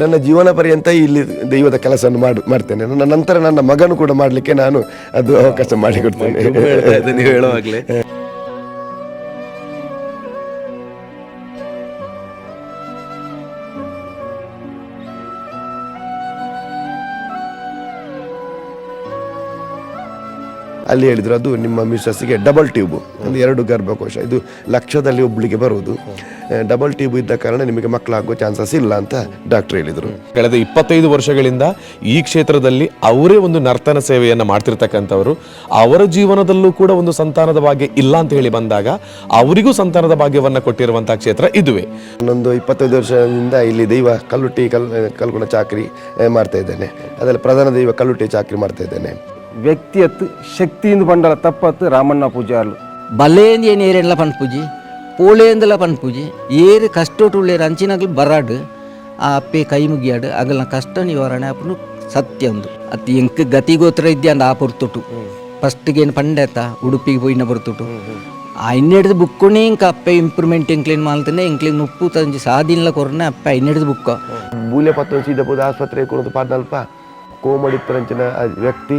ನನ್ನ ಜೀವನ ಪರ್ಯಂತ ಇಲ್ಲಿ ದೈವದ ಕೆಲಸವನ್ನು ಮಾಡ್ತೇನೆ. ನನ್ನ ನಂತರ ನನ್ನ ಮಗನು ಕೂಡ ಮಾಡಲಿಕ್ಕೆ ನಾನು ಅದು ಅವಕಾಶ ಮಾಡಿಕೊಡ್ತೇನೆ. ನೀವು ಹೇಳುವಾಗಲೇ ಅಲ್ಲಿ ಹೇಳಿದ್ರು ಅದು ನಿಮ್ಮ ಮಿಸ್ಸಸ್ಸಿಗೆ ಡಬಲ್ ಟ್ಯೂಬ್, ಒಂದು 2 ಗರ್ಭಕೋಶ, ಇದು ಲಕ್ಷದಲ್ಲಿ ಒಬ್ಬಳಿಗೆ ಬರುವುದು. ಡಬಲ್ ಟ್ಯೂಬ್ ಇದ್ದ ಕಾರಣ ನಿಮಗೆ ಮಕ್ಕಳಾಗೋ ಚಾನ್ಸಸ್ ಇಲ್ಲ ಅಂತ ಡಾಕ್ಟರ್ ಹೇಳಿದರು. ಕಳೆದ 25 ವರ್ಷಗಳಿಂದ ಈ ಕ್ಷೇತ್ರದಲ್ಲಿ ಅವರೇ ಒಂದು ನರ್ತನ ಸೇವೆಯನ್ನು ಮಾಡ್ತಿರ್ತಕ್ಕಂಥವ್ರು. ಅವರ ಜೀವನದಲ್ಲೂ ಕೂಡ ಒಂದು ಸಂತಾನದ ಭಾಗ್ಯ ಇಲ್ಲ ಅಂತ ಹೇಳಿ ಬಂದಾಗ ಅವರಿಗೂ ಸಂತಾನದ ಭಾಗ್ಯವನ್ನು ಕೊಟ್ಟಿರುವಂತಹ ಕ್ಷೇತ್ರ ಇದುವೇ. ನಾನೊಂದು 25 ವರ್ಷದಿಂದ ಇಲ್ಲಿ ದೈವ ಕಲ್ಲುಟ್ಟಿ ಕಲ್ಗುಣ ಚಾಕರಿ ಮಾಡ್ತಾ ಇದ್ದೇನೆ. ಅದರಲ್ಲಿ ಪ್ರಧಾನ ದೈವ ಕಲ್ಲುಟ್ಟಿ ಚಾಕರಿ ಮಾಡ್ತಾ ಇದ್ದೇನೆ. ವ್ಯಕ್ತಿಯತ್ತು ಶಕ್ತಿಯಿಂದ ಬಂಡಲ ತಪ್ಪತ್ತು ರಾಮಣ್ಣ ಪೂಜಾರ್ಲು ಬಲ್ಲೇಂದು ಏನು ಏರೆಲ್ಲ ಪನ್ ಪೂಜಿ ಪೋಳೆಂದೆಲ್ಲ ಪನ್ ಪೂಜಿ ಏರು ಕಷ್ಟೊಟ್ಟುಳ್ಳೇರು ಅಂಚಿನಾಗಲು ಬರಾಡು ಆ ಅಪ್ಪೆ ಕೈ ಮುಗಿಯಾಡು ಆಗಲ್ಲ ಕಷ್ಟ ನಿವಾರಣೆ ಅಪ್ಪನು ಸತ್ಯ ಒಂದು ಅದು ಎಂಕ್ ಗತಿಗೋತ್ರ ಇದ್ದೆ ಅಂದ ಆ ಪೊರ್ತುಟು ಫಸ್ಟ್ಗೇನು ಪಂಡೆತ ಉಡುಪಿಗೆ ಪೋಯಿನ ಬರ್ತುಟು ಆ ಇನ್ನೆಡ್ದು ಬುಕ್ಕುನೇ ಇಂಕ ಅಪ್ಪೆ ಇಂಪ್ರೂವ್ಮೆಂಟ್ ಎಂಕ್ಲೇನ್ ಮಾಡ್ತಾನೆ ಎಂಕ್ಲೇನ್ ಉಪ್ಪು ತಂಜಿ ಸಾದಿನ್ಲ ಕೊರನೆ ಅಪ್ಪೆ ಇನ್ನೆಡ್ದು ಬುಕ್ಕ ಬೂಲೆ ಪತ್ತೊಂದು ಸೀದ ಪೋದು ಆಸ್ಪತ್ರೆ ಕೊಡೋದು 14 ಕೋಮಡಿತ್ತರಂಚಿನ ವ್ಯಕ್ತಿ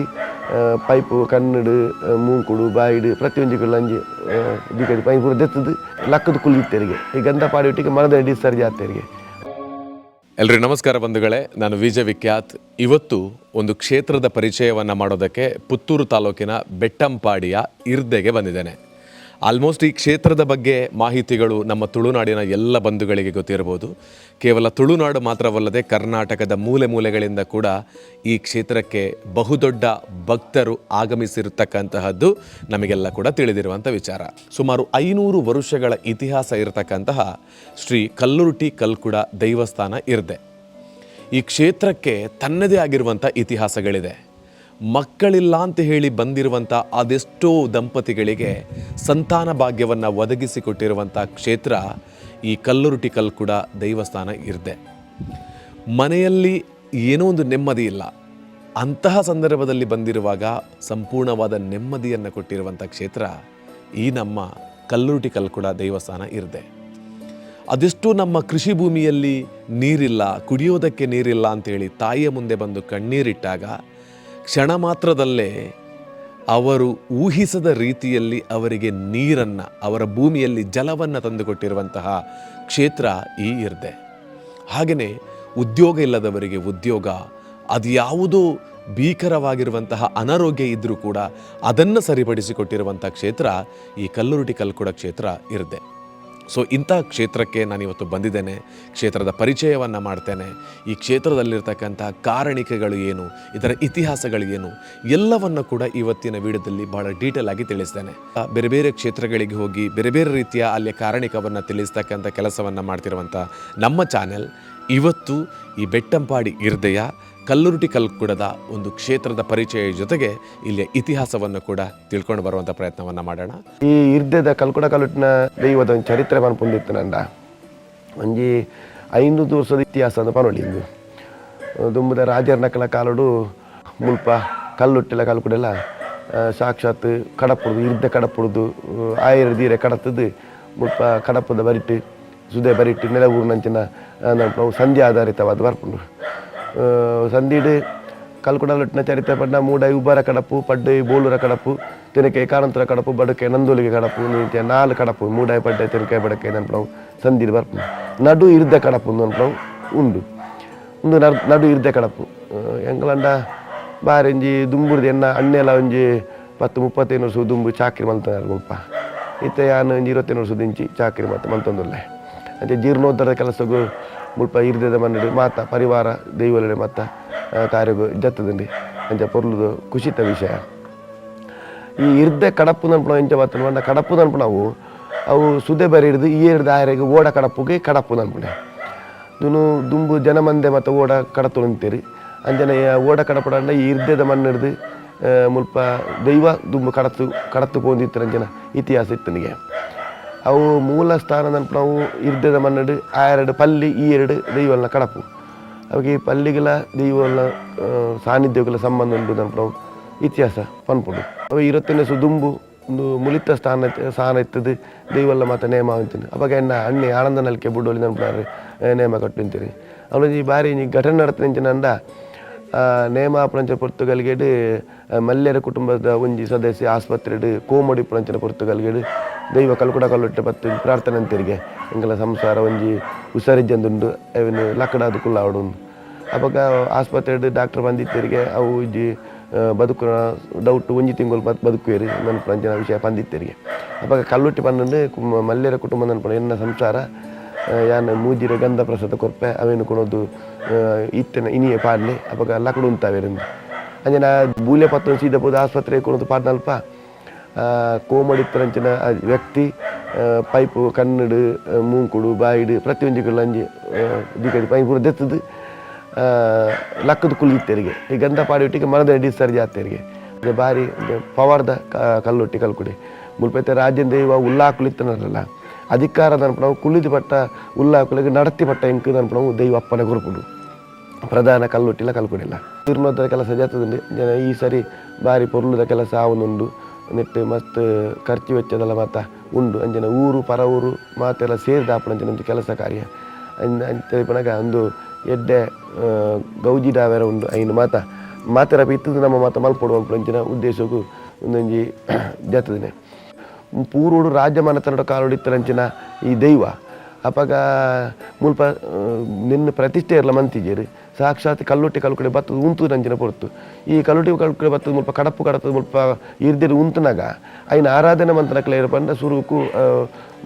ಪೈಪು ಕನ್ನಡು ಮೂಂಕುಡು ಬಾಯಿಡು ಪ್ರತಿಯೊಂದು ಅಂಜಿ ದಿಕ್ಕಡಿ ಪೈ ಪೂರ ದೆತ್ತದು ಲಕ್ಕದ ಕುಲಿತೆರಿಗೆ ಈ ಗಂಧ ಪಾಡಿಟ್ಟಿಗೆ ಮನದ ಡಿಸ್ಚಾರ್ಜ್ ಆಗ್ತೇರಿಗೆ. ಎಲ್ರಿಗೂ ನಮಸ್ಕಾರ ಬಂಧುಗಳೇ, ನಾನು ವಿಜಯ್ ವಿಖ್ಯಾತ್. ಇವತ್ತು ಒಂದು ಕ್ಷೇತ್ರದ ಪರಿಚಯವನ್ನು ಮಾಡೋದಕ್ಕೆ ಪುತ್ತೂರು ತಾಲೂಕಿನ ಬೆಟ್ಟಂಪಾಡಿಯ ಇರ್ದೆಗೆ ಬಂದಿದ್ದೇನೆ. ಆಲ್ಮೋಸ್ಟ್ ಈ ಕ್ಷೇತ್ರದ ಬಗ್ಗೆ ಮಾಹಿತಿಗಳು ನಮ್ಮ ತುಳುನಾಡಿನ ಎಲ್ಲ ಬಂಧುಗಳಿಗೆ ಗೊತ್ತಿರಬಹುದು. ಕೇವಲ ತುಳುನಾಡು ಮಾತ್ರವಲ್ಲದೆ ಕರ್ನಾಟಕದ ಮೂಲೆ ಮೂಲೆಗಳಿಂದ ಕೂಡ ಈ ಕ್ಷೇತ್ರಕ್ಕೆ ಬಹುದೊಡ್ಡ ಭಕ್ತರು ಆಗಮಿಸಿರತಕ್ಕಂತಹದ್ದು ನಮಗೆಲ್ಲ ಕೂಡ ತಿಳಿದಿರುವಂಥ ವಿಚಾರ. ಸುಮಾರು 500 ವರ್ಷಗಳ ಇತಿಹಾಸ ಇರತಕ್ಕಂತಹ ಶ್ರೀ ಕಲ್ಲುರ್ಟಿ ಕಲ್ಕುಡ ದೈವಸ್ಥಾನ ಇರ್ದೆ. ಈ ಕ್ಷೇತ್ರಕ್ಕೆ ತನ್ನದೇ ಆಗಿರುವಂಥ ಇತಿಹಾಸಗಳಿದೆ. ಮಕ್ಕಳಿಲ್ಲ ಅಂತ ಹೇಳಿ ಬಂದಿರುವಂಥ ಅದೆಷ್ಟೋ ದಂಪತಿಗಳಿಗೆ ಸಂತಾನ ಭಾಗ್ಯವನ್ನು ಒದಗಿಸಿಕೊಟ್ಟಿರುವಂಥ ಕ್ಷೇತ್ರ ಈ ಕಲ್ಲುರ್ಟಿ ಕಲ್ಕುಡ ದೈವಸ್ಥಾನ ಇರ್ದೆ. ಮನೆಯಲ್ಲಿ ಏನೋ ಒಂದು ನೆಮ್ಮದಿ ಇಲ್ಲ, ಅಂತಹ ಸಂದರ್ಭದಲ್ಲಿ ಬಂದಿರುವಾಗ ಸಂಪೂರ್ಣವಾದ ನೆಮ್ಮದಿಯನ್ನು ಕೊಟ್ಟಿರುವಂಥ ಕ್ಷೇತ್ರ ಈ ನಮ್ಮ ಕಲ್ಲುರ್ಟಿ ಕಲ್ಕುಡ ದೇವಸ್ಥಾನ ಇರ್ದೆ. ಅದೆಷ್ಟೋ ನಮ್ಮ ಕೃಷಿ ಭೂಮಿಯಲ್ಲಿ ನೀರಿಲ್ಲ, ಕುಡಿಯೋದಕ್ಕೆ ನೀರಿಲ್ಲ ಅಂಥೇಳಿ ತಾಯಿಯ ಮುಂದೆ ಬಂದು ಕಣ್ಣೀರಿಟ್ಟಾಗ ಕ್ಷಣ ಮಾತ್ರದಲ್ಲೇ ಅವರು ಊಹಿಸದ ರೀತಿಯಲ್ಲಿ ಅವರಿಗೆ ನೀರನ್ನು, ಅವರ ಭೂಮಿಯಲ್ಲಿ ಜಲವನ್ನು ತಂದುಕೊಟ್ಟಿರುವಂತಹ ಕ್ಷೇತ್ರ ಈ ಇರ್ದೆ. ಹಾಗೆಯೇ ಉದ್ಯೋಗ ಇಲ್ಲದವರಿಗೆ ಉದ್ಯೋಗ, ಅದು ಯಾವುದೋ ಭೀಕರವಾಗಿರುವಂತಹ ಅನಾರೋಗ್ಯ ಇದ್ದರೂ ಕೂಡ ಅದನ್ನು ಸರಿಪಡಿಸಿಕೊಟ್ಟಿರುವಂಥ ಕ್ಷೇತ್ರ ಈ ಕಲ್ಲುರ್ಟಿ ಕಲ್ಕುಡ ಕ್ಷೇತ್ರ ಇರ್ದೆ. ಸೊ ಇಂಥ ಕ್ಷೇತ್ರಕ್ಕೆ ನಾನಿವತ್ತು ಬಂದಿದ್ದೇನೆ. ಕ್ಷೇತ್ರದ ಪರಿಚಯವನ್ನು ಮಾಡ್ತೇನೆ. ಈ ಕ್ಷೇತ್ರದಲ್ಲಿರ್ತಕ್ಕಂಥ ಕಾರಣಿಕೆಗಳು ಏನು, ಇದರ ಇತಿಹಾಸಗಳು ಏನು, ಎಲ್ಲವನ್ನು ಕೂಡ ಇವತ್ತಿನ ವಿಡಿಯೋದಲ್ಲಿ ಬಹಳ ಡೀಟೇಲ್ ಆಗಿ ತಿಳಿಸ್ತೇನೆ. ಬೇರೆ ಬೇರೆ ಕ್ಷೇತ್ರಗಳಿಗೆ ಹೋಗಿ ಬೇರೆ ಬೇರೆ ರೀತಿಯ ಅಲ್ಲಿಯ ಕಾರಣಿಕವನ್ನು ತಿಳಿಸ್ತಕ್ಕಂಥ ಕೆಲಸವನ್ನು ಮಾಡ್ತಿರುವಂಥ ನಮ್ಮ ಚಾನೆಲ್ ಇವತ್ತು ಈ ಬೆಟ್ಟಂಪಾಡಿ ಇರ್ದೆಯ ಕಲ್ಲುರ್ಟಿ ಕಲ್ಕುಡದ ಒಂದು ಕ್ಷೇತ್ರದ ಪರಿಚಯ ಜೊತೆಗೆ ಇಲ್ಲಿಯ ಇತಿಹಾಸವನ್ನು ಕೂಡ ತಿಳ್ಕೊಂಡು ಬರುವಂಥ ಪ್ರಯತ್ನವನ್ನು ಮಾಡೋಣ. ಈ ಇರ್ದೆದ ಕಲ್ಕುಡ ಕಲ್ಲುಟ್ಟಿನ ದೈವದ ಒಂದು ಚರಿತ್ರೆ ಪನ್ಪುಂದಿತ್ತು ನಂಡ ಒಂಜಿ 500 ವರ್ಷದ ಇತಿಹಾಸ ಅಂತ ಪನೊಳಿ. ಇಂದು ದುಂಬುದ ರಾಜರ ನಕಲ ಕಾಲಡು ಮುಲ್ಪ ಕಲ್ಲುಟ್ಟಿಲ ಕಲ್ಕುಡೆಲ್ಲ ಸಾಕ್ಷಾತ್ ಕಡಪುಡುದು ಇರ್ದೆ ಕಡಪುಡುದು ಆಯರ ದೀರೆ ಕಡತದ್ದು ಮುಲ್ಪ ಕಡಪದ ಬರಿಟ್ಟು ಸುದೆ ಬರಿಟ್ಟು ನೆಲ ಊರಿನಂಚಿನ ನಾವು ಸಂಧ್ಯಾ ಆಧಾರಿತವಾದ ಬರ್ಪುಂಡು. ಸಂದಿಡು ಕಲ್ಕುಡಲೊಟ್ಟಿನ ಚರಿತ್ರೆ ಪಡ್ಡ ಮೂಡ ಉಬ್ಬರ ಕಡಪು ಪಡ್ಡೆ ಬೋಲುರ ಕಡಪು ತೆನಕೆ ಕಾರಂತರ ಕಡಪು ಬಡಕೆ ನಂದೋಲಿಗೆ ಕಡಪು ನೀತಿಯ 4 ಕಡಪು ಮೂಡಾಯ ಪಡ್ಡೆ ತೆನಕೆ ಬಡಕೆ ನೆನಪು ಸಂದಿಡು ಬರ್ಪುಂಡು. ನಡು ಇರ್ದೆ ಕಡಪು ನೆನಪು ಉಂಡು. ಒಂದು ನಡು ಇರ್ದೆ ಕಡಪು ಎಂಗಳಂಡ ಬಾರಿಂಜಿ ದುಂಬುರ್ದು ಎನ್ನ ಅಣ್ಣೆಲ್ಲ ಒಂಜಿ 10-35 ವರ್ಷ ದುಂಬು ಚಾಕ್ರಿ ಮಲ್ತಾರ ಮುಲ್ಪ ಇತ್ತೆ ಯಾನು ಒಂಜಿ 25 ವರ್ಷ ದಿಂಚಿ ಚಾಕ್ರಿ ಮಲ್ತೊಂದುಲ್ಲೆ ಅಂಚೆ ಜೀರ್ಣೋದ್ಧಾರದ ಕೆಲಸಗೂ ಮುಲ್ಪ ಇರ್ದೆದ ಮನ್ನಡು ಮಾತ ಪರಿವಾರ ದೈವಲೆ ಮತ್ತ ಕಾರ್ಯಗೂ ಜತ್ತದಂಡಿ ಅಂಚೆ ಪೊರ್ಲುದು ಖುಷಿತ ವಿಷಯ. ಈ ಇರ್ದೆ ಕಡಪು ನನ್ಪು ಎಂಚ ಬರ್ತದೆ ಮಂಡ ಕಡಪು ನನ್ಪು ನಾವು ಅವು ಸುದೆ ಬರಿ ಹಿಡಿದು ಈ ಹಿಡ್ದು ಆಯರೆಗೆ ಓಡ ಕಡಪುಗೆ ಕಡಪು ನನ್ಪುಣೆ ದುನು ದುಂಬು ಜನಮಂದೆ ಮತ್ತು ಓಡ ಕಡತು ನಿಂತೀರಿ ಅಂಜನೆ ಓಡ ಕಡಪಡ ಈ ಇರ್ದೆದ ಮಣ್ಣು ಹಿಡ್ದು ಮುಲ್ಪ ದೈವ ದುಂಬು ಕಡತ್ತು ಪೋಂದಿತ್ತು ಅಂಜನ ಇತಿಹಾಸ ಇತ್ತು ನನಗೆ. ಅವು ಮೂಲ ಸ್ಥಾನ ನೆನಪು ನಾವು ಇರ್ದೆದ ಮನ್ನಡು ಆ 2 ಪಲ್ಲಿ ಈ 2 ದೈವಲ್ನ ಕಡಪು ಅವಾಗ ಪಲ್ಲಿಗಳ ದೈವಲ್ನ ಸಾನ್ನಿಧ್ಯಗಳ ಸಂಬಂಧ ಉಂಟು ನೆನಪು ನಾವು ಇತಿಹಾಸ ಪನ್ಪುಡು. ಅವು 25 ದುಂಬು ಒಂದು ಮುಲಿತ ಸ್ಥಾನ ಇತ್ತದು ದೈವಲ್ಲ ಮಾತ ನೇಮ ಅಂತೀನಿ ಅವಾಗ ಎನ್ನ ಅಣ್ಣಿ ಆನಂದ ನಲ್ಕೆ ಬುಡ್ಡೋಲಿ ನೆನಪಿನಾರೆ ನೇಮ ಕಟ್ಟಿಂತೀರಿ ಅವಳು ಈ ಬಾರಿ ಈ ಘಟನೆ ನಡತಂಚಿನಂಡ ನೇಮ ಪುರಂಚ ಪೊರ್ತುಗಲ್ಗೆಡು ಮಲ್ಯರ ಕುಟುಂಬದ ಒಂಜಿ ಸದಸ್ಯ ಆಸ್ಪತ್ರೆಡು ಕೋಮಡಿ ಪುರಂಚನ ಪೊರ್ತುಗಲ್ಗೆಡು ದೈವ ಕಲ್ಕುಡ ಕಲ್ಲೊಟ್ಟೆ ಪತ್ತು ಪ್ರಾರ್ಥನೆ ಅಂತಿರಿಗೆ ಎಂಗೆಲ್ಲ ಸಂಸಾರ ಒಂಜಿ ಹುಷಾರಿಜ್ಜಂದುಂಡು ಅವನು ಲಕ್ಕಡಾದು ಕುಲ್ಲಾವಡು ಅವಾಗ ಆಸ್ಪತ್ರೆಡು ಡಾಕ್ಟರ್ ಬಂದಿತ್ತರಿಗೆ ಅವು ಇಜ್ಜಿ ಬದುಕು ಡೌಟ್ ಒಂಜಿ ತಿಂಗಳು ಬದುಕುವೇರಿ ನನ್ನ ಪಂಚನ ವಿಷಯ ಬಂದಿತ್ತರಿಗೆ ಅವಾಗ ಕಲ್ಲುಟ್ಟಿ ಪನ್ನಂಡು ಮಲ್ಯರ ಕುಟುಂಬ ನೆನಪು ಎನ್ನ ಸಂಸಾರ ಯಾನ ಮೂಜಿರ ಗಂಧ ಪ್ರಸಾದ ಕೊರ್ಪೆ ಅವೇನು ಕೊಡೋದು ಇತ್ತನ ಇನಿಯೇ ಪಾಡ್ಲೆ ಅವಾಗ ಲಕ್ಕಡು ಉಂತಾವೇರಿಂದ ಅಂಜನ ಬೂಲೆ ಪತ್ತು ಸೀದ ಪೋದು ಆಸ್ಪತ್ರೆ ಕೊಡೋದು ಪಾಡ್ನಲ್ಪ ಕೋಮಡಿತ್ತರಂಚಿನ ವ್ಯಕ್ತಿ ಪೈಪು ಕನ್ನಡು ಮೂಂಕುಡು ಬಾಯಿಡು ಪ್ರತಿಯೊಂದು ಅಂಜಿ ದಿಕ್ಕಡಿ ಪೈ ಪೂರ ದೆತ್ತದು ಲಕ್ಕದ ಕುಲ್ಲಿತ್ತರಿಗೆ ಈ ಗಂಧ ಪಾಡಿಟ್ಟಿಗೆ ಮರದ ಡಿಸ್ಚಾರ್ಜ್ ಆಗ್ತರಿಗೆ ಇದು ಭಾರಿ ಪವಾರ್ದ ಕಲ್ಲೊಟ್ಟಿ ಕಲ್ಕುಡಿ ಮುಲ್ಪೈತೆ ರಾಜ್ಯದ ದೈವ ಉಲ್ಲಾಕುಲಿತ್ತನಲ್ಲ ಅಧಿಕಾರ ನನ್ಪು ಕುಲ್ಲಿದು ಪಟ್ಟ ಉಲ್ಲಾಕುಲಿಗೆ ನಡತಿ ಪಟ್ಟ ಎಂಕ್ ನನ್ಪು ದೈವ ಅಪ್ಪನ ಗುರುಪುಡು ಪ್ರಧಾನ ಕಲ್ಲೊಟ್ಟಿಲ್ಲ ಕಲ್ಕುಡಿಲ್ಲ ಜೀರ್ಣೋದ್ಧಾರ ಕೆಲಸ ಜಾತದುಂಡು ಜನ ಈ ಸರಿ ಬಾರಿ ಪೊರ್ಲುದ ಕೆಲಸ ಆವೊಂದುಂಡು ನೆಟ್ಟು ಮಸ್ತ್ ಖರ್ಚು ವೆಚ್ಚದೆಲ್ಲ ಮಾತ ಉಂಡು ಅಂಜನ ಊರು ಪರ ಊರು ಮಾತೆಲ್ಲ ಸೇರಿದ ಆಪಣಂಚಿನ ಒಂದು ಕೆಲಸ ಕಾರ್ಯ ಅಂತೇಳಿಪನಾಗ ಒಂದು ಎಡ್ಡೆ ಗೌಜಿ ಡಾವೆರ ಉಂಡು ಐನು ಮಾತೆರ ಇತ್ತದು ನಮ್ಮ ಮಾತ ಮಲ್ಪೊಡು ಅಂಚಿನ ಉದ್ದೇಶಕ್ಕೂ ಒಂದೊಂಜಿ ಜಾತದಿನೇ ಪೂರೋಡು ರಾಜ್ಯ ಮನೆತನದ ಕಾಲೊಡಿತ್ತರಂಚಿನ ಈ ದೈವ ಅಪಾಗ ಮುಲ್ಪ ನಿನ್ನ ಪ್ರತಿಷ್ಠೆ ಇರಲ ಮಂತಿಜೇರು ಸಾಕ್ಷಾತ್ ಕಲ್ಲೊಟ್ಟಿ ಕಲ್ಕುಡೆ ಬತ್ತದ ಉಂತು ನಂಚಿನ ಪೊರ್ತು ಈ ಕಲ್ಲೊಟ್ಟಿ ಕಲ್ಕುಡೆ ಬತ್ತದ ಮುಲ್ಪ ಕಡಪದ ಮುಲ್ಪ ಇರ್ದಿರು ಉಂತನಾಗ ಐನ ಆರಾಧನೆ ಮಂತ್ರಕ್ಲೆ ಇರಪಂಡ ಸುರುಕು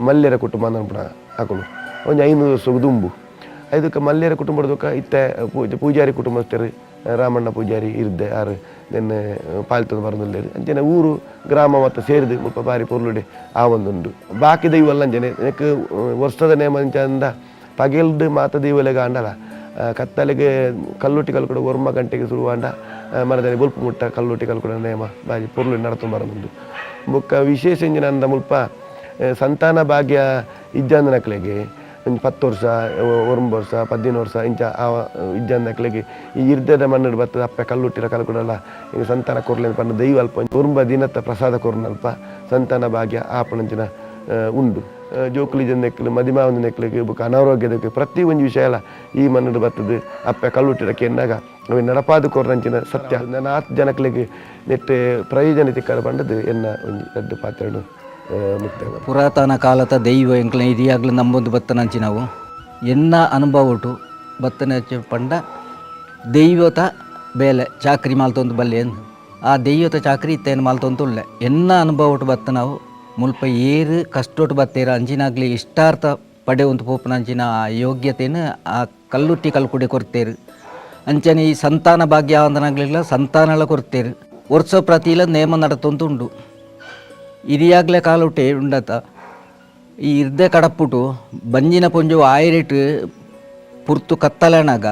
ಮಲ್ಯರ ಕುಟುಂಬ ನನ್ಪುಣ ಹಾಕೊಂಡು ಒಂದು 500 ವರ್ಷ ದುಂಬು ಇದಕ್ಕೆ ಮಲ್ಯರ ಕುಟುಂಬದಕ್ಕ ಇತ್ತೆ ಪೂಜಾರಿ ಕುಟುಂಬಸ್ಥರು ರಾಮಣ್ಣ ಪೂಜಾರಿ ಇರ್ದೆ ಯಾರು ನೆನ್ನೆ ಪಾಲ್ತದ ಬರದಲ್ಲಿ ಅಂಚನೆ ಊರು ಗ್ರಾಮ ಮತ್ತು ಸೇರಿದು ಮುಲ್ಪ ಬಾರಿ ಪೊರ್ಲುಡೆ ಆ ಒಂದುಂಡು ಬಾಕಿ ದೈವಲ್ಲ ಅಂಜನೆ ನೆಕ್ ವರ್ಷದ ನೇಮ ಅಂಚಂದ ಪಗೆಲ್ದು ಮಾತ ದೈವಲೆಗ ಅಂಡಲ್ಲ ಕತ್ತಲೆಗೆ ಕಲ್ಲುಟ್ಟಿ ಕಲ್ಕುಡ ಒರ್ಮ ಗಂಟೆಗೆ ಶುರುವಾಂಡ ಮರದಲ್ಲಿ ಬುಲ್ಪು ಮುಟ್ಟ ಕಲ್ಲುಟ್ಟಿ ಕಲ್ಕುಡ ನೇಮ ಬಾರಿ ಪೊರ್ಲು ನಡತು ಬರೋದುಂಡು ಬೊಕ್ಕ ವಿಶೇಷ ಇಂಜಿನ ಅಂದ ಮುಲ್ಪ ಸಂತಾನ ಭಾಗ್ಯ ಇಜ್ಜಂದನಕ್ಲೆಗೆ ಒಂದು 10 ವರ್ಷ 9 ವರ್ಷ 15 ವರ್ಷ ಇಂಚ ಆ ಇಜ್ಜಂದಕ್ಲೆಗೆ ಈ ಇರ್ದದ ಮಣ್ಣು ಬರ್ತದೆ ಅಪ್ಪ ಕಲ್ಲುಟ್ಟಿರ ಕಲ್ಕುಡಲ್ಲ ಈಗ ಸಂತಾನ ಕೊರ್ಲೇನು ಪಂಡ ದೈವ ಅಲ್ಪ ಒರ್ಮ ದಿನತ್ತ ಪ್ರಸಾದ ಕೊರ್ನಲ್ಪ ಸಂತಾನ ಭಾಗ್ಯ ಆಪಣಂಚಿನ ಉಂಡು ಜೋಕುಲಿ ನೆಕ್ಲು ಮದಿಮಾ ಒಂದು ನೆಕ್ಲಿಗೆ ಬುಕ್ ಅನಾರೋಗ್ಯದಕ್ಕೆ ಪ್ರತಿ ಒಂದು ವಿಷಯ ಎಲ್ಲ ಈ ಮಣ್ಣು ಬರ್ತದೆ ಅಪ್ಪ ಕಲ್ಲುಟ್ಟಿರಕ್ಕೆ ಎನ್ನಾಗ ಅವು ನಡಪಾದ ಕೊರ್ನಂಚಿನ ಸತ್ಯ ನನ್ನ 10 ಜನಕ್ಲಿಗೆ ನೆಟ್ಟೆ ಪ್ರಯೋಜನ ತಿಕ್ಕರ ಪಂಡದು ಎನ್ನ ಒಂದು ದೊಡ್ಡ ಪಾತ್ರೆನು ಮುಕ್ತ ಪುರಾತನ ಕಾಲದ ದೈವ ಎಂಕ್ಲ ಇದಿಯಾಗ್ಲೂ ನಂಬೊಂದು ಬತ್ತನಂಚಿ ನಾವು ಎನ್ನ ಅನುಭವ ಉಂಟು ಬತ್ತನ ಪಂಡ ದೈವತ ಬೇಲೆ ಚಾಕ್ರಿ ಮಾಲ್ತೊಂದು ಬಲ್ಲೆ ಎಂದು ಆ ದೈವತ ಚಾಕ್ರಿ ಇತ್ತೇನು ಮಾಲ್ತೊಂದುಳ್ಳೆ ಎನ್ನ ಅನುಭವ ಉಂಟು ಬತ್ತ ನಾವು ಮುಲ್ಪ ಏರು ಕಷ್ಟೊಟ್ಟು ಬತ್ತೇರ ಅಂಚಿನಾಗ್ಲಿ ಇಷ್ಟಾರ್ಥ ಪಡೆ ಒಂದು ಪೋಪನ ಅಂಚಿನ ಆ ಯೋಗ್ಯತೆಯನ್ನು ಆ ಕಲ್ಲುಟ್ಟಿ ಕಲ್ಕುಡೆ ಕೊರ್ತೇರು ಅಂಚನೆ ಈ ಸಂತಾನ ಭಾಗ್ಯ ಅಂದನಾಗ್ಲಿಲ್ಲ ಸಂತಾನಲ ಕೊರ್ತೇರು ವರ್ಷ ಪ್ರತಿಲ ನೇಮ ನಡತೊಂದುಂಡು ಇರಿಯಾಗ್ಲೇ ಕಾಲುಟ್ಟೆ ಉಂಡತ ಈ ಇರ್ದೆ ಕಡಪ್ಪುಟು ಬಂಜಿನ ಪೊಂಜು ಆಯಿರೇಟ್ ಪುರ್ತು ಕತ್ತಲನಾಗ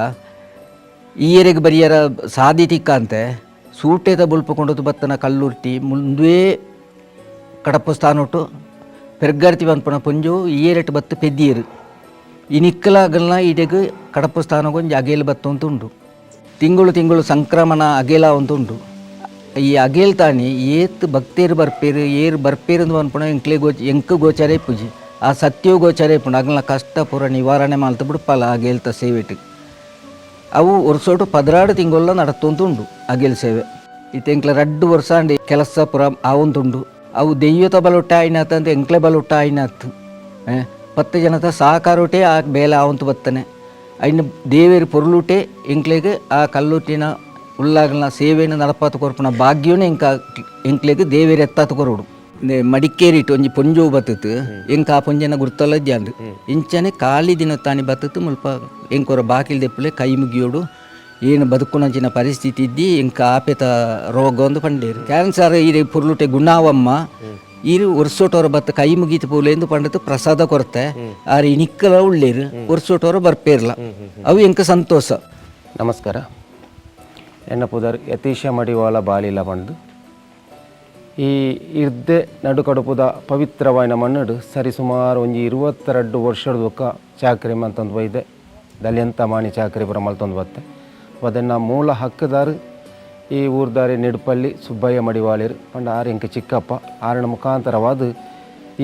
ಈಯರೆಗೆ ಬರಿಯರ ಸಾದಿ ತಿಕ್ಕಂತೆ ಸೂಟೇದ ಬುಲ್ಪುಕೊಂಡದು ಬತ್ತನ ಕಲ್ಲುರ್ಟಿ ಮುಂದೇ ಕಡಪ ಸ್ಥಾನೊಟ್ಟು ಪೆರ್ಗಾರ್ತಿ ಬಂದ್ಪನ ಪೊಂಜು ಈಯರೆಟ್ ಬತ್ತು ಪೆದ್ದಿಯರು ಈ ನಿಕ್ಕಲಾಗಲ್ನ ಈಡೆಗೆ ಕಡಪ ಸ್ಥಾನಗೊಂದು ಅಗೇಲು ಬತ್ತು ಅಂತ ಉಂಟು ತಿಂಗಳು ಸಂಕ್ರಮಣ ಅಗೇಲ ಅಂತ ಉಂಟು ಈ ಅಗೇಲ್ ತಾನಿ ಏತ್ ಭಕ್ತೇರು ಬರ್ಪೇರು ಏರು ಬರ್ಪೇರು ಅಂತ ಅನ್ಪಣ ಎಂಕ್ ಗೋಚಾರೇ ಪೂಜಿ ಆ ಸತ್ಯವು ಗೋಚಾರೇ ಪುಣ ಅಗಲ್ನ ಕಷ್ಟ ಪೂರ ನಿವಾರಣೆ ಮಾಡ್ತಾ ಬಿಡ್ಪಲ್ಲ ಅಗೇಲ್ತ ಸೇವೆಟ್ ಅವು ವರ್ಷೋಟು 16 ತಿಂಗಳ ನಡತ್ತೊಂದುಂಡು ಅಗೇಲ್ ಸೇವೆ ಇತ್ತೆಂಕ್ಲ 2 ವರ್ಷ ಅಂಡಿ ಕೆಲಸ ಪುರ ಆವಂತುಂಡು ಅವು ದೆಯ್ಯತ ಬಲೊಟ್ಟ ಆಯ್ನಾತ್ ಅಂತ ಎಂಕ್ಲೆ ಬಲೊಟ್ಟ ಆಯ್ನಾತ್ 10 ಜನತ ಸಹಕಾರೋಟೆ ಆ ಬೇಲೆ ಆವಂತು ಬತ್ತನೆ ಅಯ್ನ ದೇವೇರು ಪೊರ್ಲುಟೆ ಎಂಕ್ಲೆಗೆ ಆ ಕಲ್ಲುಟ್ಟಿನ ಉಳ್ಳಾಗಲ್ನ ಸೇವೆಯನ್ನು ನಡಪಾತು ಕೊರ್ಪುನ ಭಾಗ್ಯವೇ ಎಂಕ್ಲೆಗೆ ದೇವೇರು ಎತ್ತಾತು ಕೊರೋಡು ಮಡಿಕೇರಿಟ್ಟು ಒಂಜಿ ಪೊಂಜು ಬತ್ತತ್ತು ಎಂಕ ಆ ಪೊಂಜನ ಗುರ್ತಲ್ಲ ಜಾಂಡು ಇಂಚನೆ ಖಾಲಿ ದಿನ ತಾನಿ ಬತ್ತತ್ತು ಮುಲ್ಪ ಎಂಕೊರ ಬಾಕಿಲ್ ದೆಪ್ಪಲೆ ಕೈ ಮುಗಿಯೋಡು ಏನು ಬದುಕುನಂಚಿನ ಪರಿಸ್ಥಿತಿ ಇದ್ದಿ ಎಂಕ ಆಪೇತ ರೋಗ ಒಂದು ಪಂಡೇರು ಕ್ಯಾನ್ಸರ್ ಈ ಪುರ್ಲುಟೆ ಗುಣಾವಮ್ಮ ಇರು ವರ್ಷೋಟೋರ ಬತ್ತ ಕೈ ಮುಗೀತು ಪೂಲೆಂದು ಪಂಡತು ಪ್ರಸಾದ ಕೊರತೆ ಆರು ನಿಕ್ಕಲ ಉಳ್ಳೇರು ವರ್ಷೋಟೋರ ಬರ್ಪೇರ್ಲ ಅವು ಎಂಕ ಸಂತೋಷ. ನಮಸ್ಕಾರ. ಎನ್ನ ಪುದರ್ ಯತೀಶ ಮಡಿವಾಳ ಬಾಲಿಲ ಪಂಡು ಈ ಇರ್ದೆ ನಡುಕಡುಪುದ ಪವಿತ್ರವಾಯಿನ ಮಣ್ಣಡು ಸರಿ ಸುಮಾರು ಒಂಜಿ 22 ವರ್ಷದ ಒಕ್ಕ ಚಾಕ್ರಿ ಮಲ್ತೊಂದು ಬೈದೆ ದಲ್ಯಂತ ಮಾಣಿ ಚಾಕ್ರಿ ಪುರ ಮಲ್ತೊಂದು ಬತ್ತೆ ಅದನ್ನು ಮೂಲ ಹಕ್ಕದಾರು ಈ ಊರ್ದಾರಿ ನಿಡುಪಲ್ಲಿ ಸುಬ್ಬಯ್ಯ ಮಡಿವಾಳಿರು ಪಂಡ ಆರು ಎಂಕ ಚಿಕ್ಕಪ್ಪ ಆರಣ ಮುಖಾಂತರವಾದ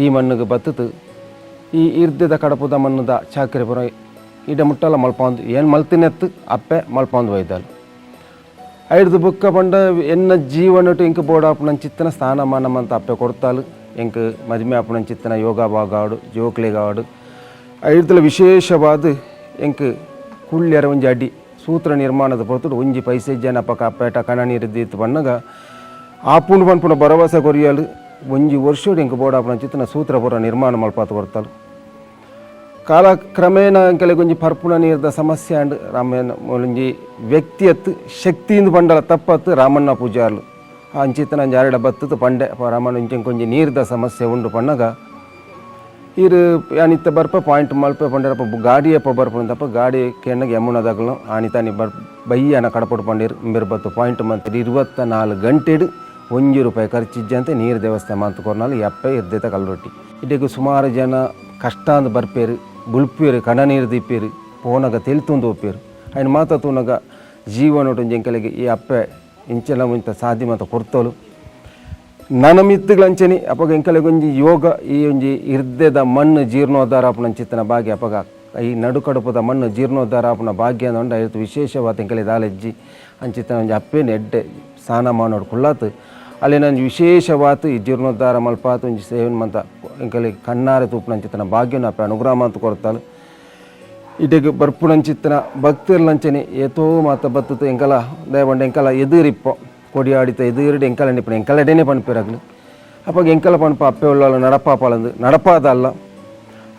ಈ ಮಣ್ಣಿಗೆ ಬತ್ತದು ಈ ಇರ್ದದ ಕಡಪದ ಮಣ್ಣದ ಚಾಕರಿ ಪುರ ಇಡ ಮುಟ್ಟಲ್ಲ ಮಲ್ಪಂದು ಏನು ಮಲ್ತಿನೆತ್ತು ಅಪ್ಪೆ ಮಲ್ಪಂದು ಒಯ್ದಾಲು ಐದು ಬುಕ್ಕ ಪಂಡ ಎನ್ನ ಜೀವನಟು ಇಂಕ ಬೋಡಾಪುನ ಚಿತ್ತನ ಸ್ಥಾನಮಾನ ಅಂತ ಅಪ್ಪೆ ಕೊಡ್ತಾಲು ಎಂಕ ಮದುವೆ ಆಪುನ ಚಿತ್ತನ ಯೋಗ ಭಾಗಾಡು ಜೋಕ್ಲಿಗಾಡು ಐದಲ ವಿಶೇಷವಾದ ಎಂಕ ಕುಳ್ಳ್ಯರ ಒಂಜಿ ಅಡಿ ಸೂತ್ರ ನಿರ್ಮಾಣದ ಹೊರತು ಒಂಜಿ ಪೈಸೆ ಜನಪಕ ಅಪ್ಪೇಟ ಕಣ ನೀರಿದ್ದಿತ್ತು ಬಣ್ಣಗ ಆಪುಂಡು ಪನ್ಪುನ ಭರವಸೆ ಕೊರಿಯಲು ಒಂಜಿ ವರ್ಷೋಡು ಎಂಕ ಬೋಡಾಪುನ ಚಿತ್ತನ ಸೂತ್ರ ಪುರ ನಿರ್ಮಾಣ ಮಲ್ಪಾತು ಕೊಡ್ತಾಲು ಕಾಲಕ್ರಮೇಣ ಎಂಕಲೆಗೆ ಒಂಜಿ ಪರ್ಪುಣ ನೀರದ ಸಮಸ್ಯೆ ಅಂಡ್ ರಾಮಯ್ಯನ ಒಂಜಿ ವ್ಯಕ್ತಿಯತ್ತು ಶಕ್ತಿಯಿಂದ ಪಂಡಲ ತಪ್ಪತ್ತು ರಾಮಣ್ಣ ಪೂಜಾರ್ಲು ಅಂಚಿತ್ತನ ಜಾರಿಡ ಬತ್ತದು ಪಂಡೆ ರಾಮಣ್ಣ ಇಂಚೆಂಕೊಂಜಿ ನೀರದ ಸಮಸ್ಯೆ ಉಂಡು ಪಣ್ಣಗ ಇರು ಅನಿತ್ತ ಬರ್ಪ ಪಾಯಿಂಟ್ ಮಲ್ಪೆ ಪಂಡರಪ್ಪ ಗಾಡಿಯಪ್ಪ ಬರ್ಪಂದಪ್ಪ ಗಾಡಿ ಕೆಣ್ಣಗೆ ಯಮುನದಾಗಲು ಆನಿತಾನಿ ಬಯ್ಯನ ಕಡಪಟ್ಟು ಪಂಡಿರು ಬಿರ್ಬತ್ತು ಪಾಯಿಂಟ್ ಮಂತ್ರಿ 24 ಗಂಟೆಡು ₹1 ಖರ್ಚಿಜ್ಜಂತೆ ನೀರು ದೇವಸ್ಥೆ ಮಂತ್ ಕೊರ್ನಾಲು ಎಪ್ಪೆ ಇರ್ದೈತ ಕಲ್ರೊಟ್ಟಿ ಇಡೆಗೂ ಸುಮಾರು ಜನ ಕಷ್ಟ ಅಂದ್ ಬರ್ಪೇರು ಬುಳ್ಪೇರು ಕಣ ನೀರು ದಿಪ್ಪೇರು ಪೋನಾಗ ತೆಲ್ತುಂದು ಒಪ್ಪೇರು ಆಯ್ನ ಮಾತಾತುನಾಗ ಜೀವನೊಟ್ಟು ಜಂಕಲಿಗೆ ಈ ಅಪ್ಪೆ ಇಂಚೆಲ್ಲ ಮುಂತ ಸಾಧ್ಯ ಮಾತ ಕೊಡ್ತೋಲು ನನ್ನ ಮಿತ್ತುಗಳಂಚೆನಿ ಅಪಗ ಎಂಕಲೆಗೊಂಜಿ ಯೋಗ ಈ ಒಂಜಿ ಇರ್ದೆದ ಮಣ್ಣು ಜೀರ್ಣೋದ್ಧಾರ ಆಪುನ ಚಿತ್ತನ ಭಾಗ್ಯ ಅಪಗ ಈ ನಡುಕಡುಪದ ಮಣ್ಣು ಜೀರ್ಣೋದ್ಧಾರ ಆಪುನ ಭಾಗ್ಯ ಅಂದ ಆಯ್ತು ವಿಶೇಷವಾದ ಎಂಕಲೆ ದಾಲೆಜ್ಜಿ ಅಂಚಿತ್ತನ ಒಂಜಿ ಅಪ್ಪೇನು ಎಡ್ಡೆ ಸ್ನಾನ ಮಾಡೋಡು ಕುಳ್ಳಾತು ಅಲ್ಲಿ ನಾನು ವಿಶೇಷವಾತು ಈ ಜೀರ್ಣೋದ್ಧಾರ ಮಲ್ಪಾತು ಒಂಜಿ ಸೇವನ್ ಮಂತ ಎಂಕಲೆ ಕಣ್ಣಾರೆ ತೂಪುನಂಚಿತ್ತನ ಭಾಗ್ಯನ ಅಪ್ಪ ಅನುಗ್ರಹ ಅಂತ ಕೊಡ್ತಾಲು ಇಡೆಗೆ ಬರ್ಪುನಂಚಿತ್ತನ ಭಕ್ತಿರ್ಲಂಚನೆ ಏತೋ ಮಾತ ಬತ್ತತು ಎಂಕಲ ದಯವಂಡ ಎಂಕಲ ಎದುರಿಪ್ಪ ಕೊಡಿಯಾಡಿತ ಎದುರುಡು ಎಂಕಲ ನಿಪ್ಪನ ಎಂಕಲಡೆನೇ ಪಣ್ಪಿರಾಗ್ಲು ಅಪ್ಪಾಗ ಎಂಕಲ ಪಣ್ಪ ಅಪ್ಪೆ ಉಳ್ಳಾಲ ನಡಪಾಪಳಂದು ನಡಪಾದ ಅಲ್ಲ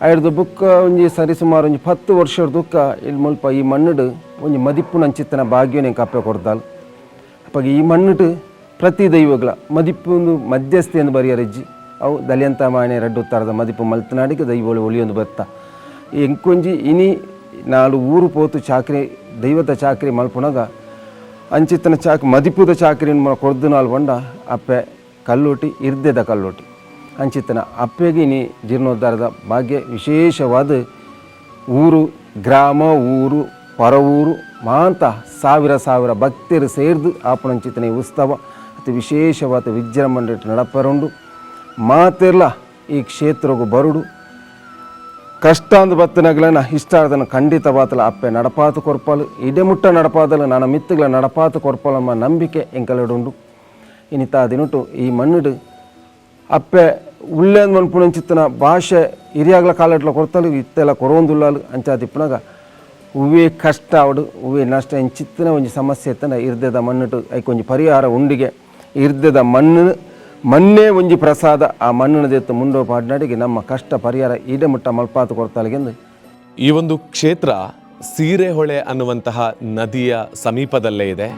ಐಡ್ದು ಬುಕ್ಕ ಒಂಜಿ ಸರಿ ಸುಮಾರು ಒಂಜಿ 10 ವರ್ಷದ ದುಃಖ ಇಲ್ಲಿ ಮುಲ್ಪ ಈ ಮಣ್ಣುಡು ಒಂಜಿ ಮದಿಪ್ಪುನಂಚಿತ್ತನ ಭಾಗ್ಯನ ಎಂಕ ಅಪ್ಪೆ ಕೊಡ್ತಾಲು ಅಪ್ಪಾಗ ಈ ಮಣ್ಣುಡು ಪ್ರತಿ ದೈವಗಳ ಮದಿಪ್ಪು ಒಂದು ಮಧ್ಯಸ್ಥಿ ಎಂದು ಬರೆಯರಜ್ಜಿ ಅವು ದಲಿಯಂತ ಮಾಣೆ ರಡ್ಡು ತರದ ಮದಿಪ್ಪು ಮಲ್ತನಾಡಿಗೆ ದೈವಗಳು ಒಳಿಯೊಂದು ಬತ್ತ ಎಂಕೊಂಜಿ ಇನಿ 4 ಊರು ಪೋತು ಚಾಕ್ರಿ ದೈವದ ಚಾಕ್ರಿ ಮಲ್ಪುನಾಗ ಅಂಚಿತ್ತನ ಮದಿಪುದ ಚಾಕ್ರಿ ಕೊರ್ದು ನಾಲ್ ಬಂಡ ಅಪ್ಪೆ ಕಲ್ಲೋಟಿ ಇರ್ದೆದ ಕಲ್ಲೋಟಿ ಅಂಚಿತ್ತನ ಅಪ್ಪೆಗೆ ಇನಿ ಜೀರ್ಣೋದ್ಧಾರದ ಭಾಗ್ಯ ವಿಶೇಷವಾದ ಊರು ಗ್ರಾಮ ಊರು ಹೊರ ಊರು ಮಾಂತ ಸಾವಿರ ಭಕ್ತರು ಸೇರಿದು ಆಪುನಂಚಿತ್ತನ ಈ ಉತ್ಸವ ಅತಿ ವಿಶೇಷವಾದ ವಿಜೃಂಭಣೆ ನಡಪರುಂಡು ಮಾತೆರ್ಲ ಈ ಕ್ಷೇತ್ರಗೂ ಬರುಡು ಕಷ್ಟ ಅಂದು ಬತ್ತನಗಳನ್ನ ಇಷ್ಟಾರ್ದನ ಖಂಡಿತವಾತಲ ಅಪ್ಪೆ ನಡಪಾತು ಕೊರ್ಪಲು ಇಡೆಮುಟ್ಟ ನಡಪಾದಲು ನನ್ನ ಮಿತ್ತುಗಳ ನಡಪಾತು ಕೊರ್ಪಲಮ್ಮ ನಂಬಿಕೆ ಎಂಕಲಡುಂಡು ಇನ್ನಿತ ದಿನುಟು ಈ ಮಣ್ಣುಡು ಅಪ್ಪೆ ಉಳ್ಳೇಂದು ಮನ್ಪುಣಂಚಿತ್ತನ ಭಾಷೆ ಹಿರಿಯಾಗ್ಲ ಕಾಲಟ್ಲ ಕೊಡ್ತಲು ಇತ್ತೆಲ್ಲ ಕೊರೊಂದುಲ್ಲಾಲು ಅಂಚಾದಿಪ್ಪನಾಗ ಉವೇ ಕಷ್ಟ ಅವಡು ಉವೇ ನಷ್ಟ ಎಂಚಿತ್ತಿನ ಒಂಜಿ ಸಮಸ್ಯೆ ಇತ್ತನ ಇರ್ದೆದ ಮಣ್ಣುಟು ಐಕೊಂಜಿ ಪರಿಹಾರ ಉಂಡಿಗೆ ಇರ್ದೆದ ಮಣ್ಣೇ ಒಂಜಿ ಪ್ರಸಾದ ಆ ಮಣ್ಣಿನ ದೆತ್ತು ಮುಂಡೋ ಪಾಡ್ನಾಡಿಗೆ ನಮ್ಮ ಕಷ್ಟ ಪರಿಹಾರ ಈಡೆಮುಟ್ಟ ಮಲ್ಪಾತು ಕೊಡ್ತಾಲಿಗೆಂದು ಈ ಒಂದು ಕ್ಷೇತ್ರ ಸೀರೆಹೊಳೆ ಅನ್ನುವಂತಹ ನದಿಯ ಸಮೀಪದಲ್ಲೇ ಇದೆ.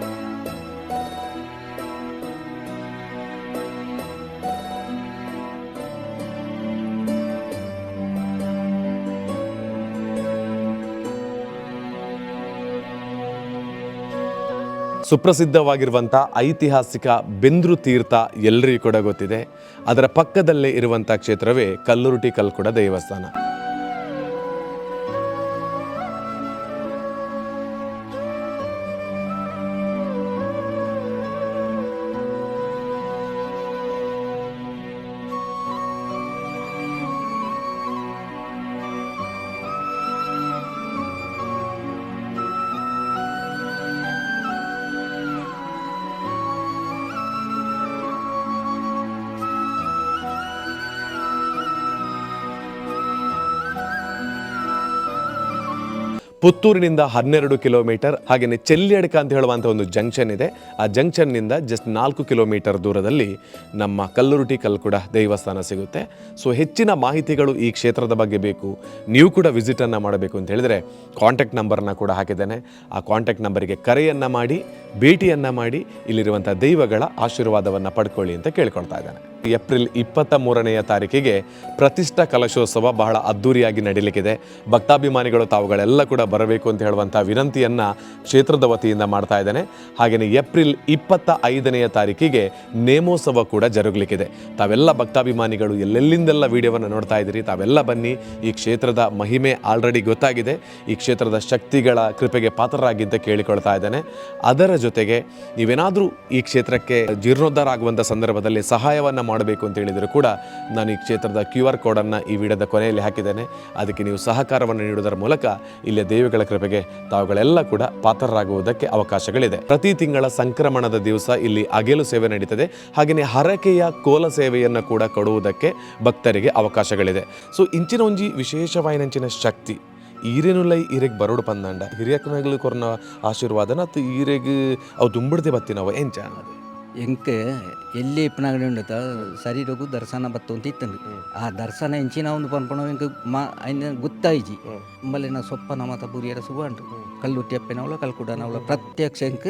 ಸುಪ್ರಸಿದ್ಧವಾಗಿರುವಂಥ ಐತಿಹಾಸಿಕ ಬೆಂದ್ರು ತೀರ್ಥ ಎಲ್ಲರಿಗೂ ಕೂಡ ಗೊತ್ತಿದೆ. ಅದರ ಪಕ್ಕದಲ್ಲೇ ಇರುವಂಥ ಕ್ಷೇತ್ರವೇ ಕಲ್ಲುರುಟಿ ಕಲ್ಕುಡ ದೇವಸ್ಥಾನ. ಪುತ್ತೂರಿನಿಂದ 12 ಕಿಲೋಮೀಟರ್, ಹಾಗೆಯೇ ಚೆಲ್ಲಿಯಡ್ಕ ಅಂತ ಹೇಳುವಂಥ ಒಂದು ಜಂಕ್ಷನ್ ಇದೆ. ಆ ಜಂಕ್ಷನ್ನಿಂದ ಜಸ್ಟ್ 4 ಕಿಲೋಮೀಟರ್ ದೂರದಲ್ಲಿ ನಮ್ಮ ಕಲ್ಲುರುಟಿ ಕಲ್ಕುಡ ದೇವಸ್ಥಾನ ಸಿಗುತ್ತೆ. ಸೊ ಹೆಚ್ಚಿನ ಮಾಹಿತಿಗಳು ಈ ಕ್ಷೇತ್ರದ ಬಗ್ಗೆ ಬೇಕು, ನೀವು ಕೂಡ ವಿಸಿಟನ್ನು ಮಾಡಬೇಕು ಅಂತ ಹೇಳಿದರೆ ಕಾಂಟ್ಯಾಕ್ಟ್ ನಂಬರ್ನ ಕೂಡ ಹಾಕಿದ್ದೇನೆ. ಆ ಕಾಂಟ್ಯಾಕ್ಟ್ ನಂಬರಿಗೆ ಕರೆಯನ್ನು ಮಾಡಿ, ಭೇಟಿಯನ್ನು ಮಾಡಿ, ಇಲ್ಲಿರುವಂಥ ದೈವಗಳ ಆಶೀರ್ವಾದವನ್ನು ಪಡ್ಕೊಳ್ಳಿ ಅಂತ ಕೇಳ್ಕೊಳ್ತಾ ಇದ್ದೇನೆ. ಏಪ್ರಿಲ್ 23ನೇ ತಾರೀಕಿಗೆ ಪ್ರತಿಷ್ಠಾ ಕಲಶೋತ್ಸವ ಬಹಳ ಅದ್ದೂರಿಯಾಗಿ ನಡೀಲಿಕ್ಕಿದೆ. ಭಕ್ತಾಭಿಮಾನಿಗಳು ತಾವುಗಳೆಲ್ಲ ಕೂಡ ಬರಬೇಕು ಅಂತ ಹೇಳುವಂಥ ವಿನಂತಿಯನ್ನು ಕ್ಷೇತ್ರದ ವತಿಯಿಂದ ಮಾಡ್ತಾ ಇದ್ದೇನೆ. ಹಾಗೆಯೇ ಏಪ್ರಿಲ್ 25ನೇ ತಾರೀಕಿಗೆ ನೇಮೋತ್ಸವ ಕೂಡ ಜರುಗಲಿಕ್ಕಿದೆ. ತಾವೆಲ್ಲ ಭಕ್ತಾಭಿಮಾನಿಗಳು ಎಲ್ಲೆಲ್ಲಿಂದೆಲ್ಲ ವಿಡಿಯೋವನ್ನು ನೋಡ್ತಾ ಇದ್ದೀರಿ, ತಾವೆಲ್ಲ ಬನ್ನಿ. ಈ ಕ್ಷೇತ್ರದ ಮಹಿಮೆ ಆಲ್ರೆಡಿ ಗೊತ್ತಾಗಿದೆ. ಈ ಕ್ಷೇತ್ರದ ಶಕ್ತಿಗಳ ಕೃಪೆಗೆ ಪಾತ್ರರಾಗಿ ಅಂತ ಕೇಳಿಕೊಳ್ತಾ ಇದ್ದೇನೆ. ಅದರ ಜೊತೆಗೆ ನೀವೇನಾದರೂ ಈ ಕ್ಷೇತ್ರಕ್ಕೆ ಜೀರ್ಣೋದ್ಧಾರ ಆಗುವಂಥ ಸಂದರ್ಭದಲ್ಲಿ ಸಹಾಯವನ್ನು ಮಾಡಬೇಕು ಅಂತ ಹೇಳಿದರೂ ಕೂಡ ನಾನು ಈ ಕ್ಷೇತ್ರದ QR ಕೋಡನ್ನು ಈ ವಿಡಿಯೋದ ಕೊನೆಯಲ್ಲಿ ಹಾಕಿದ್ದೇನೆ. ಅದಕ್ಕೆ ನೀವು ಸಹಕಾರವನ್ನು ನೀಡುವುದರ ಮೂಲಕ ಇಲ್ಲಿಯ ದೇವಿಗಳ ಕೃಪೆಗೆ ತಾವುಗಳೆಲ್ಲ ಕೂಡ ಪಾತ್ರರಾಗುವುದಕ್ಕೆ ಅವಕಾಶಗಳಿದೆ. ಪ್ರತಿ ತಿಂಗಳ ಸಂಕ್ರಮಣದ ದಿವಸ ಇಲ್ಲಿ ಅಗೆಲು ಸೇವೆ ನಡೀತದೆ. ಹಾಗೆಯೇ ಹರಕೆಯ ಕೋಲ ಸೇವೆಯನ್ನು ಕೂಡ ಕೊಡುವುದಕ್ಕೆ ಭಕ್ತರಿಗೆ ಅವಕಾಶಗಳಿದೆ. ಸೊ ಇಂಚಿನ ಒಂಜಿ ವಿಶೇಷವಾಯಿನಂಚಿನ ಶಕ್ತಿ ಈರೇನುಲ್ಲ ಈರೆಗೆ ಬರೋಡು ಪಂದಂಡ ಹಿರಿಯಕ್ಕನಾಗಲಿ ಕೊರನ ಆಶೀರ್ವಾದನ ಅತ್ತು ಈರೆಗೆ ಅವು ದುಂಬಿಡ್ದೆ ಬತ್ತಿನವ ಎಂಚ ಎಂಕ್ ಎಲ್ಲಿ ಇಪ್ಪನಾಗಡಿ ಉಂಡತ ಶರೀರಗೂ ದರ್ಶನ ಬತ್ತೊಂತ ಇತ್ತಂದು ಆ ದರ್ಶನ ಎಂಚಿನ ಒಂದು ಪನ್ಪಣ ಎಂಕ್ ಅಯ್ನ ಗುತ್ತಾಯಿಜಿ ಮಲ್ಲಿನ ಸೊಪ್ಪನ ಮಾತ ಬುರಿಯರ ಸುಬಂಡು ಕಲ್ಲುಟ್ಟಿ ಅಪ್ಪೆನವಳ ಕಲ್ಕುಡನವಳ ಪ್ರತ್ಯಕ್ಷ ಎಂಕ್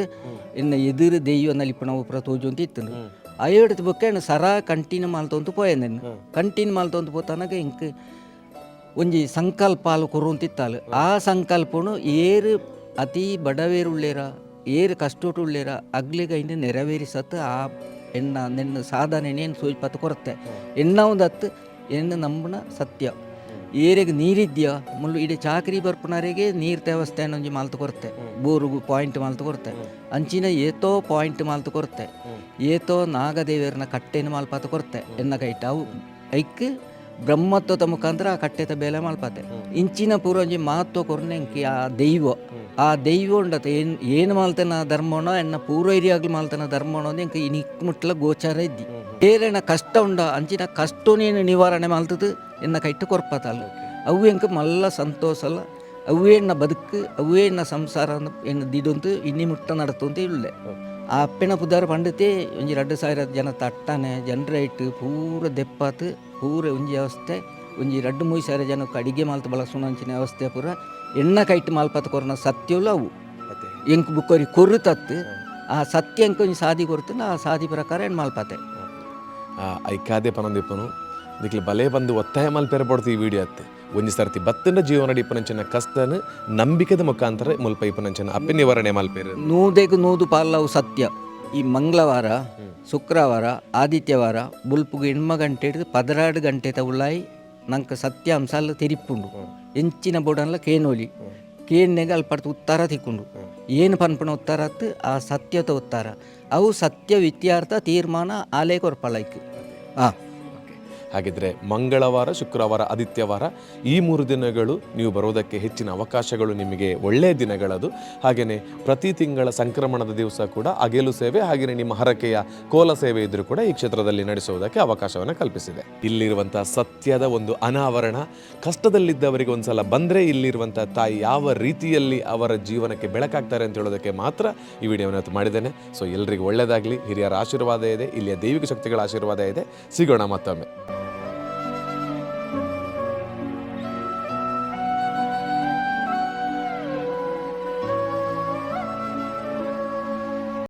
ಇನ್ನು ಎದುರು ದೆಯ್ಯ ನಲಿಪ್ಪನವು ಪ್ರತೋಜು ಅಂತ ಇತ್ತಂದು ಅಯ್ಯೋಡತ್ ಬೊಕ್ಕ ಸರ ಕಂಟಿನ್ಯೂ ಮಾಲ್ತೊಂದು ಪೋಯಂದನು ಕಂಟಿನ್ಯೂ ಮಾಲ್ತೊಂದು ಪೋತನಾಗ ಎಂಕ್ ಒಂಜಿ ಸಂಕಲ್ಪಾಲು ಕೊರುಂತಿತ್ತಾಲು ಆ ಸಂಕಲ್ಪನು ಏರು ಅತಿ ಬಡವೇರುಳ್ಳೇರ ಏರು ಕಷ್ಟೋಟುಳ್ಳೇರ ಅಗ್ಲಿಗೈಂದು ನೆರವೇರಿಸತ್ತು ಆ ಎಣ್ಣ ನೆನ್ನ ಸಾಧನೆನೇನು ಸೂಚಿಪತ್ತು ಕೊರತೆ ಎಣ್ಣ ಒಂದು ಹತ್ತು ಎಣ್ಣು ನಂಬನ ಸತ್ಯ ಏರೆಗೆ ನೀರಿದ್ಯಾ ಮುಳ್ಳು ಇಡೀ ಚಾಕರಿ ಬರ್ಪುನರಿಗೆ ನೀರು ವ್ಯವಸ್ಥೆ ಒಂಜಿ ಮಾಲ್ತು ಕೊರತೆ ಬೋರುಗು ಪಾಯಿಂಟ್ ಮಾಲ್ತು ಕೊರತೆ ಅಂಚಿನ ಏತೋ ಪಾಯಿಂಟ್ ಮಾಲ್ತು ಕೊರತೆ ಏತೋ ನಾಗದೇವರನ್ನ ಕಟ್ಟೆನ ಮಾಲ್ಪಾತು ಕೊರತೆ ಎನ್ನ ಕೈಟ ಅವು ಐಕ್ ಬ್ರಹ್ಮತ್ವದ ಮುಖಾಂತರ ಆ ಕಟ್ಟೆತ ಬೇಲೆ ಮಾಲ್ಪಾತೆ ಇಂಚಿನ ಪೂರ್ವಂಜಿ ಮಹತ್ವ ಕೊರ್ನೆಂಕಿ ಆ ದೈವ ಉಂಡತೆ ಏನು ಮಾಲ್ತನ ಧರ್ಮನೋ ಎನ್ನ ಪೂರ್ವ ಹಿರಿಯಾಗ್ಲಿ ಮಾಲ್ತನ ಧರ್ಮನೋ ಎಂಕ ಇನಿಕ್ ಮುಟ್ಲ ಗೋಚಾರ ಇದ್ದಿ ಬೇರೆನ ಕಷ್ಟ ಉಂಡ ಅಂಚಿನ ಕಷ್ಟನೇನು ನಿವಾರಣೆ ಮಾಲ್ತದು ಎನ್ನ ಕೈಟ್ಟು ಕೊರ್ಪತಲ್ಲ ಅವು ಎಂಕ ಮಲ್ಲ ಸಂತೋಷಲ್ಲ ಅವೇ ಎನ್ನ ಬದುಕು ಅವೇ ಎನ್ನ ಸಂಸಾರ ಎನ್ನ ದಿಡೊಂದು ಇನ್ನಿ ಮುಟ್ಟ ನಡತೊಂತ ಇಳ್ಳೆ ಆ ಅಪ್ಪೆನ ಪುದಾರ ಪಂಡತೆ ಒಂಜಿ 2,000 ಜನ ತಟ್ಟನೆ ಜನರೇಟ್ ಪೂರ ದೆಪ್ಪಾತು ಪೂರ ಒಂಜಿ ವ್ಯವಸ್ಥೆ ಒಂಜಿ 2-3 ಜನಕ್ಕೆ ಅಡಿಗೆ ಮಾಲ್ತು ಬಳಸುವಂಚಿನ ವ್ಯವಸ್ಥೆ ಪೂರ ಎಣ್ಣ ಕೈಟ್ ಮಾಲ್ಪತ್ತು ಕೊರನ ಸತ್ಯವುಲ್ಲ ಅವು ಎಂಕ್ ಬುಕ್ಕರಿ ಕೊರುತತ್ತು ಆ ಸತ್ಯ ಎಂಕ ಒಂಜಿ ಸಾದಿ ಕೊರುತು ಆ ಸಾದಿ ಪ್ರಕಾರ ಎಣ್ಣು ಮಾಲ್ಪತೆ ಐಕಾದೆ ಪನೊಂದಿಪ್ಪನು ದಿಕ್ಲಿ ಬಲೆ ಬಂದು ಒತ್ತಾಯ ಮಲ್ಪೆರ ಪಡ್ತು ಈ ವಿಡಿಯೋ ಅತ್ತೆ ಒಂಜಿ ಸರ್ತಿ ಬತ್ತಂಡ ಜೀವನ ಇಪ್ಪನಂಚಿನ ಕಷ್ಟನ ನಂಬಿಕೆದ ಮುಖಾಂತರ ಮುಲ್ಪ ಇಪ್ಪನಂಚಿನ ಅಪ್ಪೆ ನಿವಾರಣೆ ಮಲ್ಪೇರು ನೂದೆಗೂ ನೂದು ಪಾಲವು ಸತ್ಯ. ಈ ಮಂಗಳವಾರ ಶುಕ್ರವಾರ ಆದಿತ್ಯವಾರ ಬುಲ್ಪುಗು 8 ಗಂಟೆ ಹಿಡಿದು 16 ಗಂಟೆ ತವುಳ್ಳಾಯಿ ನಂಗೆ ಸತ್ಯಾಂಶ ಎಲ್ಲ ತಿರಿಪ್ಪುಂಡು ಎಂಚಿನ ಬೋಡನ್ಲ ಕೇನೋಲಿ ಕೇನ್ನೆಗೆ ಅಲ್ಪಡ್ತು ಉತ್ತರ ತಿಕ್ಕೊಂಡು ಏನು ಪನ್ಪಣ ಉತ್ತರ ಅತ್ತು ಆ ಸತ್ಯತ ಉತ್ತರ ಅವು ಸತ್ಯ ವಿತ್ಯಾರ್ಥ ತೀರ್ಮಾನ ಆಲೇ ಕೊರ್ಪಲೈಕ್ ಹಾಗಿದ್ರೆ ಮಂಗಳವಾರ ಶುಕ್ರವಾರ ಆದಿತ್ಯವಾರ ಈ 3 ದಿನಗಳು ನೀವು ಬರೋದಕ್ಕೆ ಹೆಚ್ಚಿನ ಅವಕಾಶಗಳು ನಿಮಗೆ ಒಳ್ಳೆಯ ದಿನಗಳದು. ಹಾಗೆಯೇ ಪ್ರತಿ ತಿಂಗಳ ಸಂಕ್ರಮಣದ ದಿವಸ ಕೂಡ ಅಗೆಲು ಸೇವೆ ಹಾಗೆಯೇ ನಿಮ್ಮ ಹರಕೆಯ ಕೋಲ ಸೇವೆ ಇದ್ರೂ ಕೂಡ ಈ ಕ್ಷೇತ್ರದಲ್ಲಿ ನಡೆಸುವುದಕ್ಕೆ ಅವಕಾಶವನ್ನು ಕಲ್ಪಿಸಿದೆ. ಇಲ್ಲಿರುವಂಥ ಸತ್ಯದ ಒಂದು ಅನಾವರಣ ಕಷ್ಟದಲ್ಲಿದ್ದವರಿಗೆ ಒಂದ್ಸಲ ಬಂದರೆ ಇಲ್ಲಿರುವಂಥ ತಾಯಿ ಯಾವ ರೀತಿಯಲ್ಲಿ ಅವರ ಜೀವನಕ್ಕೆ ಬೆಳಕಾಗ್ತಾರೆ ಅಂತ ಹೇಳೋದಕ್ಕೆ ಮಾತ್ರ ಈ ವಿಡಿಯೋವನ್ನು ಮಾಡಿದ್ದೇನೆ. ಸೊ ಎಲ್ಲರಿಗೂ ಒಳ್ಳೆಯದಾಗಲಿ. ಹಿರಿಯರ ಆಶೀರ್ವಾದ ಇದೆ, ಇಲ್ಲಿಯ ದೈವಿಕ ಶಕ್ತಿಗಳ ಆಶೀರ್ವಾದ ಇದೆ. ಸಿಗೋಣ ಮತ್ತೊಮ್ಮೆ.